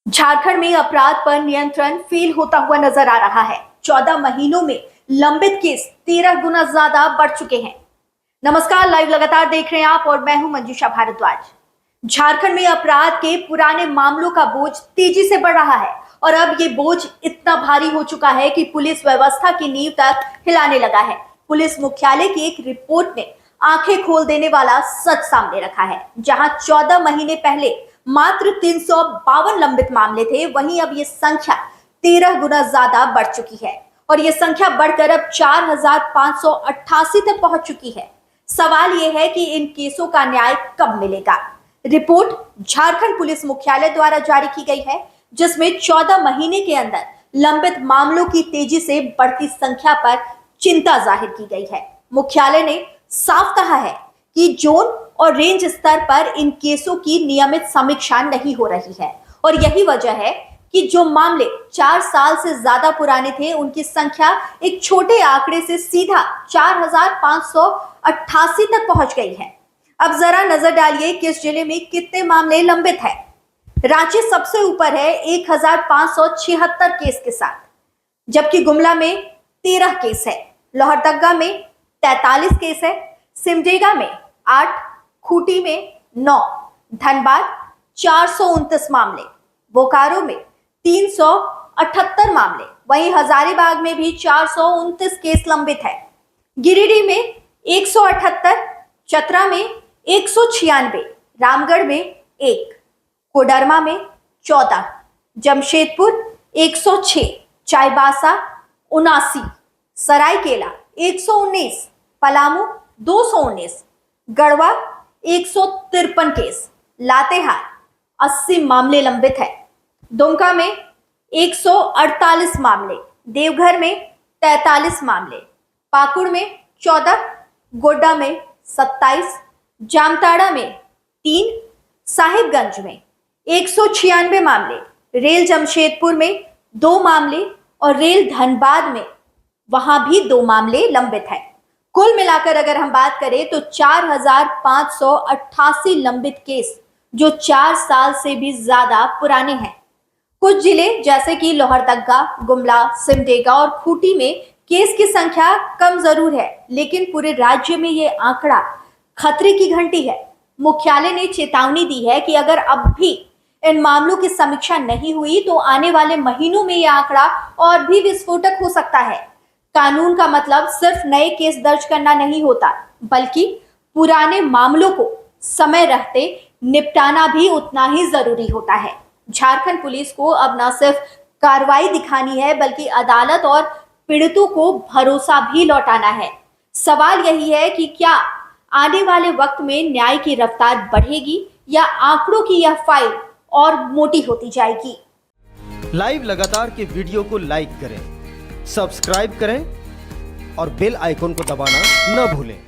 झारखंड में अपराध पर नियंत्रण फेल होता हुआ नजर आ रहा है। 14 महीनों में लंबित केस 13 गुना ज्यादा बढ़ चुके हैं। नमस्कार, लाइव लगातार देख रहे हैं आप और मैं हूं मंजूषा भारद्वाज। झारखंड में अपराध के पुराने मामलों का बोझ तेजी से बढ़ रहा है और अब ये बोझ इतना भारी हो चुका है कि पुलिस व्यवस्था की नींव तक हिलाने लगा है। पुलिस मुख्यालय की एक रिपोर्ट ने आंखें खोल देने वाला सच सामने रखा है। जहां 14 महीने पहले मात्र 352 लंबित मामले थे, वहीं अब ये संख्या 13 गुना ज्यादा बढ़ चुकी है और ये संख्या बढ़कर अब 4588 तक पहुंच चुकी है। सवाल यह है कि इन केसों का न्याय कब मिलेगा। रिपोर्ट झारखंड पुलिस मुख्यालय द्वारा जारी की गई है, जिसमें 14 महीने के अंदर लंबित मामलों की तेजी से बढ़ती संख्या पर चिंता जाहिर की गई है। मुख्यालय ने साफ कहा है कि जोन और रेंज स्तर पर इन केसों की नियमित समीक्षा नहीं हो रही है और यही वजह है कि जो मामले 4 साल से ज्यादा पुराने थे, उनकी संख्या एक छोटे आंकड़े से सीधा 4588 तक पहुंच गई है। अब जरा नजर डालिए किस जिले में कितने मामले लंबित है। रांची सबसे ऊपर है 1576 केस के साथ, जबकि गुमला में 13 केस है, लोहरदगा में 43 केस है, सिमडेगा में 8, खूंटी में 9, धनबाद 429 मामले, बोकारो में 378 मामले, वहीं हजारीबाग में भी 429 केस लंबित है। गिरिडीह में 178, चतरा में 196, रामगढ़ में 1, कोडरमा में 14, जमशेदपुर 106, चाईबासा 79, सरायकेला 119, पलामू 219, गढ़वा 153 केस, लातेहार 80 मामले लंबित है, दुमका में 148 मामले, देवघर में 43 मामले, पाकुड़ में 14, गोड्डा में 27, जामताड़ा में 3, साहिबगंज में 196 मामले, रेल जमशेदपुर में 2 मामले और रेल धनबाद में वहां भी 2 मामले लंबित है। कुल मिलाकर अगर हम बात करें तो 4588 लंबित केस जो 4 साल से भी ज्यादा पुराने हैं। कुछ जिले जैसे कि लोहरदगा, गुमला, सिमडेगा और खूंटी में केस की संख्या कम जरूर है, लेकिन पूरे राज्य में ये आंकड़ा खतरे की घंटी है। मुख्यालय ने चेतावनी दी है कि अगर अब भी इन मामलों की समीक्षा नहीं हुई तो आने वाले महीनों में यह आंकड़ा और भी विस्फोटक हो सकता है। कानून का मतलब सिर्फ नए केस दर्ज करना नहीं होता, बल्कि पुराने मामलों को समय रहते निपटाना भी उतना ही जरूरी होता है। झारखंड पुलिस को अब न सिर्फ कार्रवाई दिखानी है, बल्कि अदालत और पीड़ितों को भरोसा भी लौटाना है। सवाल यही है कि क्या आने वाले वक्त में न्याय की रफ्तार बढ़ेगी या आंकड़ों की यह फाइल और मोटी होती जाएगी। लाइव लगातार के वीडियो को लाइक करें, सब्सक्राइब करें और बेल आइकन को दबाना न भूलें।